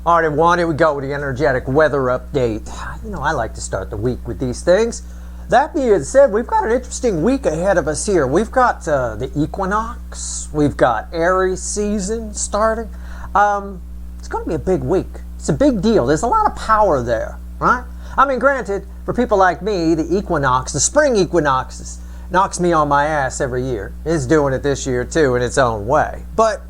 All right, everyone, here we go with the energetic weather update. You know, I like to start the week with these things. That being said, we've got an interesting week ahead of us here. We've got the equinox. We've got Aries season starting. It's going to be a big week. It's a big deal. There's a lot of power there, right? I mean, granted, for people like me, the equinox, the spring equinox, knocks me on my ass every year. It's doing it this year, too, in its own way. But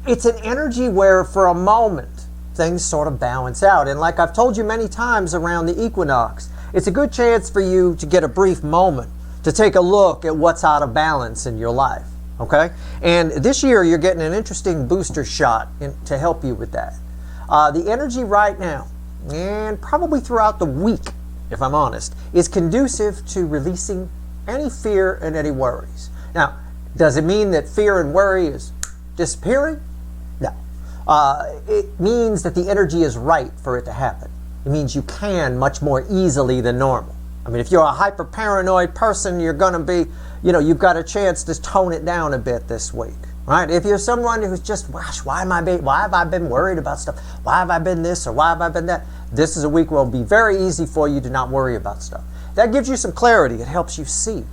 it's an energy where, for a moment, things sort of balance out. And like I've told you many times around the equinox, it's a good chance for you to get a brief moment to take a look at what's out of balance in your life, okay? And this year, you're getting an interesting booster shot to help you with that. The energy right now, and probably throughout the week, if I'm honest, is conducive to releasing any fear and any worries. Now, does it mean that fear and worry is disappearing? No. It means that the energy is right for it to happen. It means you can much more easily than normal. I mean, if you're a hyper-paranoid person, you're going to be, you know, you've got a chance to tone it down a bit this week, right? If you're someone who's just, gosh, why have I been worried about stuff? Why have I been this or why have I been that? This is a week where it'll be very easy for you to not worry about stuff. That gives you some clarity. It helps you see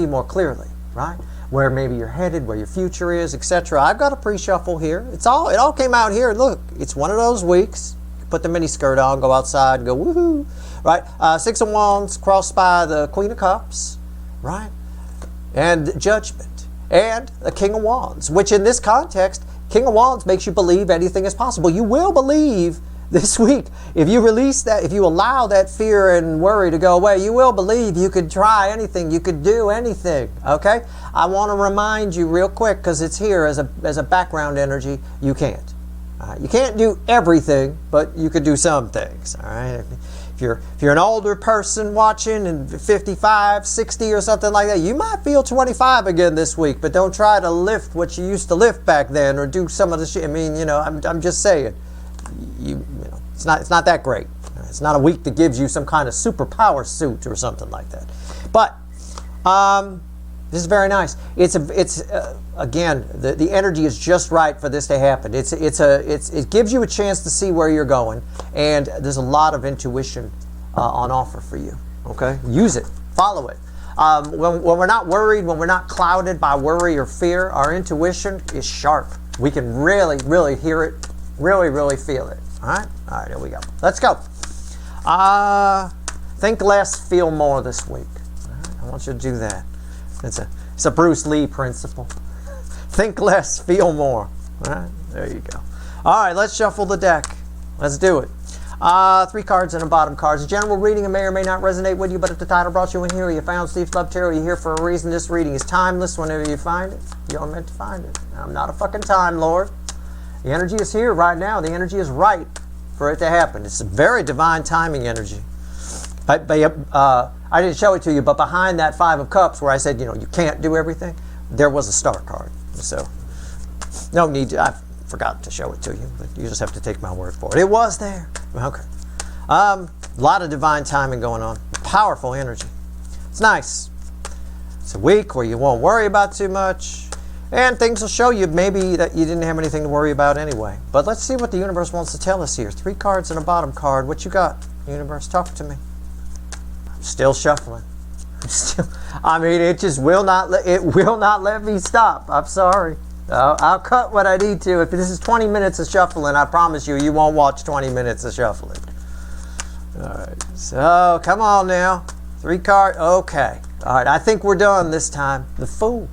more clearly, right? Where maybe you're headed, where your future is, etc. I've got a pre-shuffle here. It all came out here. Look, it's one of those weeks. Put the mini skirt on, go outside, and go woohoo, right? Six of Wands crossed by the Queen of Cups, right? And Judgment, and the King of Wands, which in this context, King of Wands makes you believe anything is possible. You will believe this week. If you release that, if you allow that fear and worry to go away, you will believe you could try anything, you could do anything, okay? I want to remind you real quick, because it's here as a background energy, you can't. You can't do everything, but you could do some things, all right? If you're an older person watching and 55, 60 or something like that, you might feel 25 again this week, but don't try to lift what you used to lift back then or do some of the shit. I mean, you know, I'm just saying. You know, it's not that great. It's not a week that gives you some kind of superpower suit or something like that. But this is very nice. It's again, the energy is just right for this to happen. It gives you a chance to see where you're going, and there's a lot of intuition on offer for you. Okay, use it, follow it. When we're not worried, when we're not clouded by worry or fear, our intuition is sharp. We can really, really hear it. Really, really feel it. All right, here we go. Let's go. Think less, feel more this week. All right, I want you to do that. It's a Bruce Lee principle. Think less, feel more. All right, there you go. All right, let's shuffle the deck. Let's do it. 3 cards and a bottom card. It's a general reading. It may or may not resonate with you, but if the title brought you in here, or you found Steve's Love Tarot, you're here for a reason. This reading is timeless. Whenever you find it, you're meant to find it. I'm not a fucking Time Lord. The energy is here right now. The energy is right for it to happen. It's a very divine timing energy. I didn't show it to you, but behind that 5 of Cups where I said, you know, you can't do everything, there was a star card. So, no need to, I forgot to show it to you, but you just have to take my word for it. It was there. Okay. A lot of divine timing going on. Powerful energy. It's nice. It's a week where you won't worry about too much. And things will show you maybe that you didn't have anything to worry about anyway. But let's see what the universe wants to tell us here. 3 cards and a bottom card. What you got, universe? Talk to me. I'm still shuffling. I mean, it just will not let me stop. I'm sorry. I'll cut what I need to. If this is 20 minutes of shuffling, I promise you, you won't watch 20 minutes of shuffling. All right. So, come on now. 3 cards. Okay. All right. I think we're done this time. The Fool.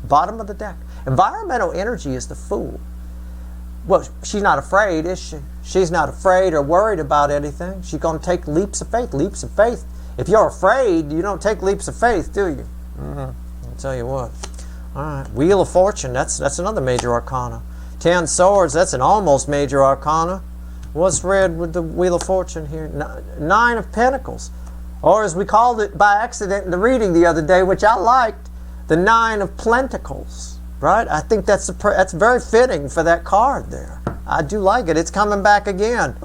Bottom of the deck. Environmental energy is the Fool. Well, she's not afraid, is she? She's not afraid or worried about anything. She's going to take leaps of faith. Leaps of faith. If you're afraid, you don't take leaps of faith, do you? I'll tell you what. All right. Wheel of Fortune. That's another major arcana. 10 Swords. That's an almost major arcana. What's read with the Wheel of Fortune here? 9 of Pentacles. Or as we called it by accident in the reading the other day, which I liked, the 9 of Pentacles, right? I think that's very fitting for that card there. I do like it. It's coming back again.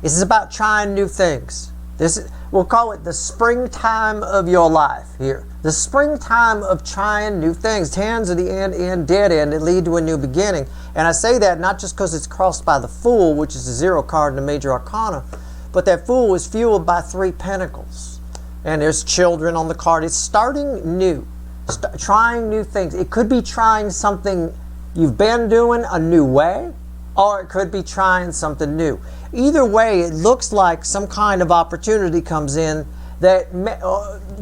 This is about trying new things. We'll call it the springtime of your life here. The springtime of trying new things. Hands of the end, dead end, that lead to a new beginning. And I say that not just because it's crossed by the Fool, which is the 0 card in the Major Arcana, but that Fool is fueled by 3 pentacles. And there's children on the card. It's starting new. Trying new things. It could be trying something you've been doing a new way, or it could be trying something new. Either way, it looks like some kind of opportunity comes in that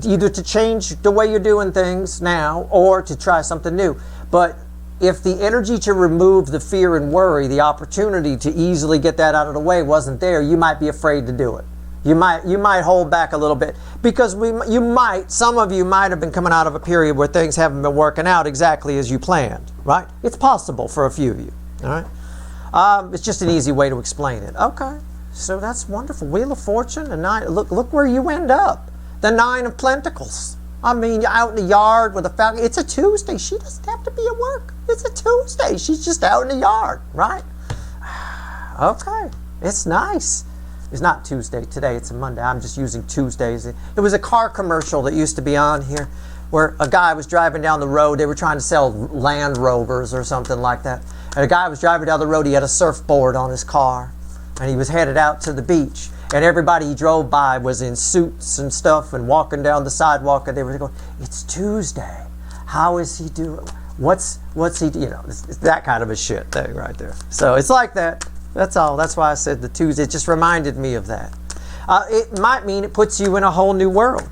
either to change the way you're doing things now or to try something new. But if the energy to remove the fear and worry, the opportunity to easily get that out of the way wasn't there, you might be afraid to do it. You might hold back a little bit because some of you might have been coming out of a period where things haven't been working out exactly as you planned, right? It's possible for a few of you, all right? It's just an easy way to explain it. Okay, so that's wonderful. Wheel of Fortune, the 9. Look where you end up. The 9 of Pentacles. I mean, you're out in the yard with a family. It's a Tuesday. She doesn't have to be at work. It's a Tuesday. She's just out in the yard, right? Okay, it's nice. It's not Tuesday today. It's a Monday. I'm just using Tuesdays. It was a car commercial that used to be on here where a guy was driving down the road. They were trying to sell Land Rovers or something like that. And a guy was driving down the road. He had a surfboard on his car. And he was headed out to the beach. And everybody he drove by was in suits and stuff and walking down the sidewalk. And they were going, it's Tuesday. How is he doing? What's he, it's that kind of a shit thing right there. So it's like that. That's all. That's why I said the Tuesday. It just reminded me of that. It might mean it puts you in a whole new world.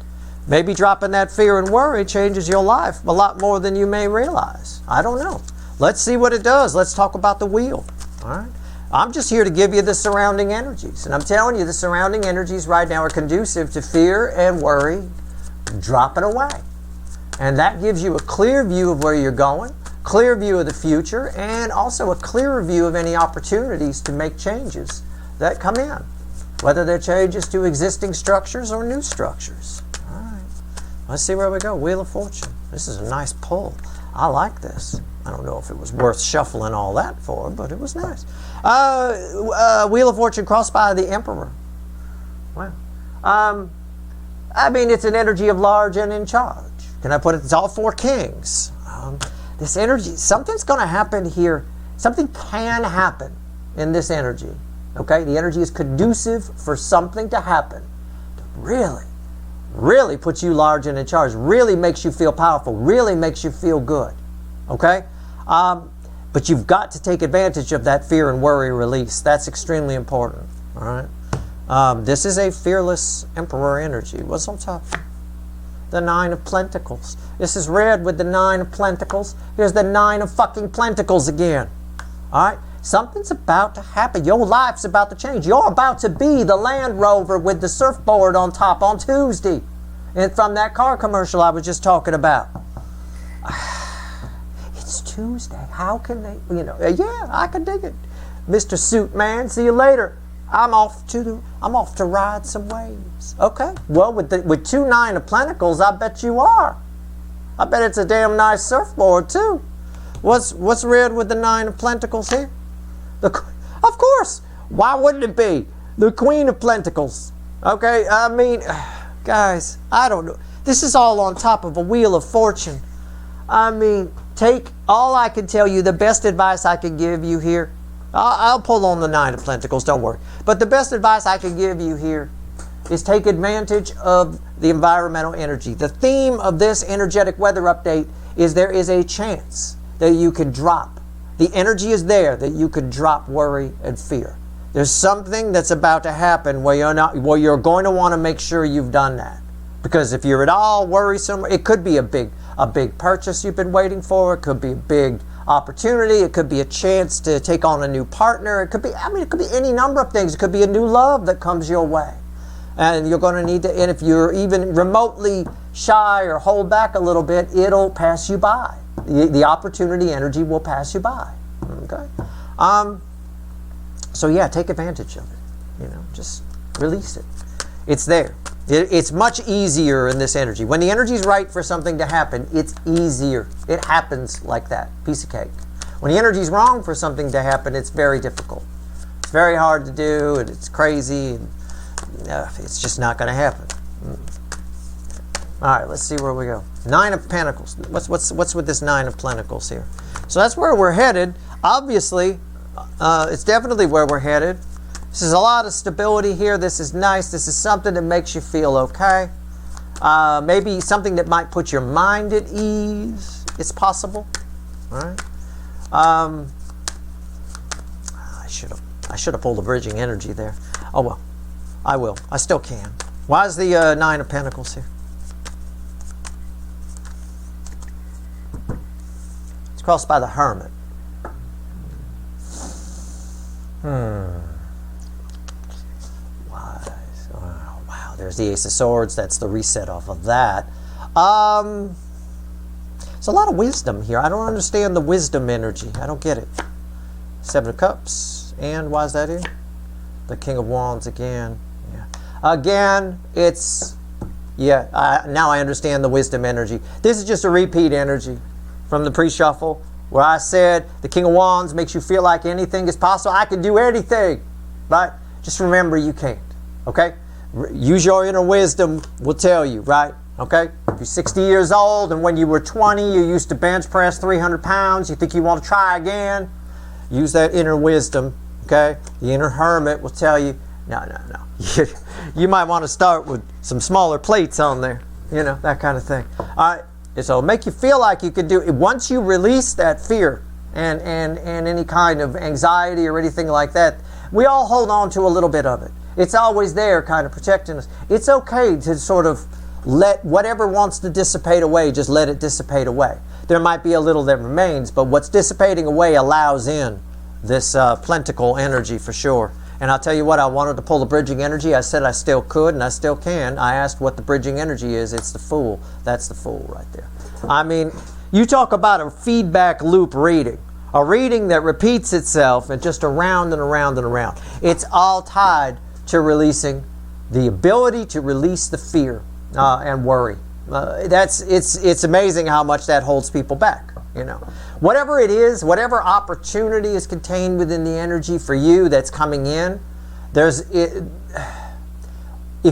Maybe dropping that fear and worry changes your life a lot more than you may realize. I don't know. Let's see what it does. Let's talk about the wheel. All right. I'm just here to give you the surrounding energies. And I'm telling you, the surrounding energies right now are conducive to fear and worry dropping away. And that gives you a clear view of where you're going, clear view of the future, and also a clearer view of any opportunities to make changes that come in, whether they're changes to existing structures or new structures. All right. Let's see where we go. Wheel of Fortune. This is a nice pull. I like this. I don't know if it was worth shuffling all that for, but it was nice. Wheel of Fortune crossed by the Emperor. Wow. I mean, it's an energy of large and in charge. Can I put it? It's all 4 kings. This energy, something's going to happen here. Something can happen in this energy. Okay? The energy is conducive for something to happen. Really puts you large and in charge. Really makes you feel powerful. Really makes you feel good. Okay? But you've got to take advantage of that fear and worry release. That's extremely important. All right? This is a fearless Emperor energy. What's on top? The 9 of Pentacles. This is red with the 9 of Pentacles. Here's the 9 of fucking Pentacles again. All right? Something's about to happen. Your life's about to change. You're about to be the Land Rover with the surfboard on top on Tuesday. And from that car commercial I was just talking about. It's Tuesday. How can they, yeah, I can dig it. Mr. Suit Man, see you later. I'm off to ride some waves. Okay. Well, with 2 9 of Pentacles, I bet you are. I bet it's a damn nice surfboard too. What's red with the 9 of Pentacles here? Of course. Why wouldn't it be? The Queen of Pentacles. Okay. I mean, guys, I don't know. This is all on top of a Wheel of Fortune. I mean, take all I can tell you. The best advice I can give you here. I'll pull on the 9 of Pentacles, don't worry. But the best advice I can give you here is take advantage of the environmental energy. The theme of this energetic weather update is there is a chance that you can drop. The energy is there that you can drop worry and fear. There's something that's about to happen where you're going to want to make sure you've done that. Because if you're at all worrisome, it could be a big purchase you've been waiting for. It could be a big opportunity. It could be a chance to take on a new partner. It could be any number of things. It could be a new love that comes your way. And you're going to need to, and if you're even remotely shy or hold back a little bit, it'll pass you by. The opportunity energy will pass you by. Okay? So yeah, take advantage of it. Just release it. It's there. It's much easier in this energy. When the energy's right for something to happen, it's easier. It happens like that. Piece of cake. When the energy's wrong for something to happen, it's very difficult. It's very hard to do, and it's crazy. And it's just not going to happen. All right, let's see where we go. 9 of Pentacles. What's with this 9 of Pentacles here? So that's where we're headed. Obviously, it's definitely where we're headed. This is a lot of stability here. This is nice. This is something that makes you feel okay. Maybe something that might put your mind at ease. It's possible. All right. I should have pulled the bridging energy there. Oh well, I will. I still can. Why is the 9 of Pentacles here? It's crossed by the Hermit. Wise. Oh, wow. There's the Ace of Swords. That's the reset off of that. There's a lot of wisdom here. I don't understand the wisdom energy. I don't get it. 7 of Cups. And why is that here? The King of Wands again. Yeah. Again, it's... Yeah, now I understand the wisdom energy. This is just a repeat energy from the pre-shuffle where I said the King of Wands makes you feel like anything is possible. I can do anything. Right? Just remember you can't. Okay? Use your inner wisdom will tell you. Right? Okay? If you're 60 years old and when you were 20 you used to bench press 300 pounds, you think you want to try again, use that inner wisdom. Okay? The inner hermit will tell you, no. You might want to start with some smaller plates on there. You know, that kind of thing. All right. So it'll make you feel like you can do it. Once you release that fear and any kind of anxiety or anything like that, we all hold on to a little bit of it. It's always there kind of protecting us. It's okay to sort of let whatever wants to dissipate away, just let it dissipate away. There might be a little that remains, but what's dissipating away allows in this plentiful energy for sure. And I'll tell you what, I wanted to pull the bridging energy. I said I still could, and I still can. I asked what the bridging energy is. It's the Fool. That's the Fool right there. I mean, you talk about a feedback loop reading. A reading that repeats itself and just around and around and around. It's all tied to releasing the ability to release the fear and worry. It's amazing how much that holds people back. You know, whatever it is, whatever opportunity is contained within the energy for you that's coming in, if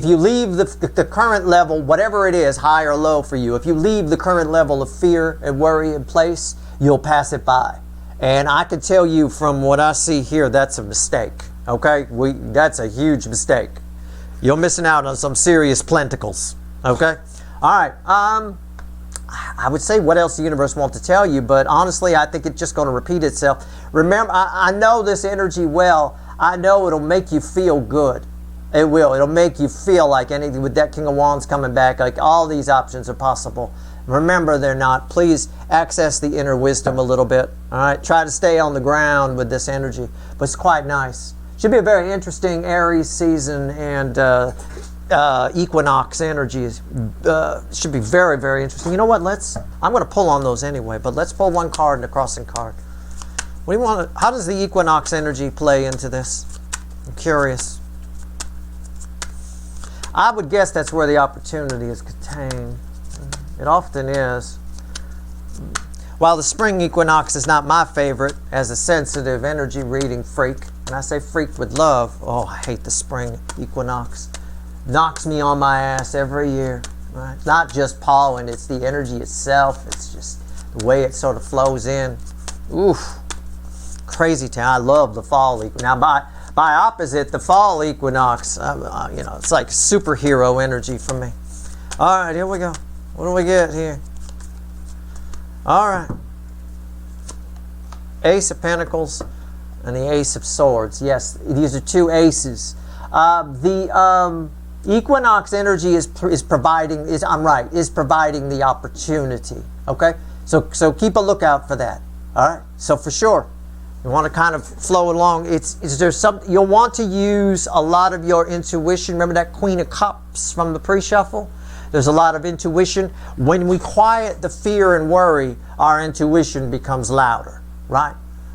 you leave the current level, whatever it is, high or low for you, if you leave the current level of fear and worry in place, you'll pass it by. And I can tell you from what I see here, that's a mistake. Okay, that's a huge mistake. You're missing out on some serious plenticles. Okay, all right. I would say what else the universe wants to tell you, but honestly, I think it's just going to repeat itself. Remember, I know this energy well. I know it'll make you feel good. It will. It'll make you feel like anything with that King of Wands coming back, like all these options are possible. Remember, they're not. Please access the inner wisdom a little bit. All right, try to stay on the ground with this energy, but it's quite nice. Should be a very interesting Aries season and equinox energies. Should be very, very interesting. You know what? I'm going to pull on those anyway, but let's pull one card and a crossing card. What do you want? How does the equinox energy play into this? I'm curious. I would guess that's where the opportunity is contained. It often is. While the spring equinox is not my favorite as a sensitive energy reading freak, and I say freak with love, oh, I hate the spring equinox. Knocks me on my ass every year. Right? Not just pollen, it's the energy itself. It's just the way it sort of flows in. Oof. Crazy town. I love the fall equinox. Now, by opposite, the fall equinox, it's like superhero energy for me. All right, here we go. What do we get here? All right. Ace of Pentacles and the Ace of Swords. Yes, these are two aces. The equinox energy is providing the opportunity. Okay, so keep a lookout for that. All right. So for sure, you want to kind of flow along. There's something you'll want to use a lot of your intuition. Remember that Queen of Cups from the pre-shuffle? There's a lot of intuition. When we quiet the fear and worry, our intuition becomes louder. Right?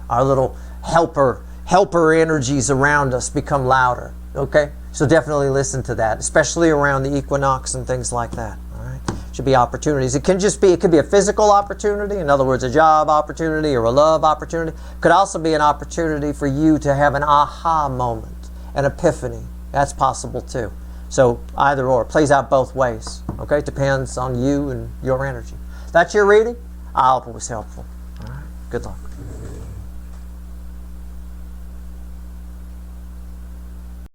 Our little helper energies around us become louder. Okay? So definitely listen to that, especially around the equinox and things like that. All right? Should be opportunities. It could be a physical opportunity, in other words, a job opportunity or a love opportunity. Could also be an opportunity for you to have an aha moment, an epiphany, That's possible too. So either or. Plays out both ways. Okay? Depends on you and your energy. That's your reading. I hope it was helpful. All right. Good luck.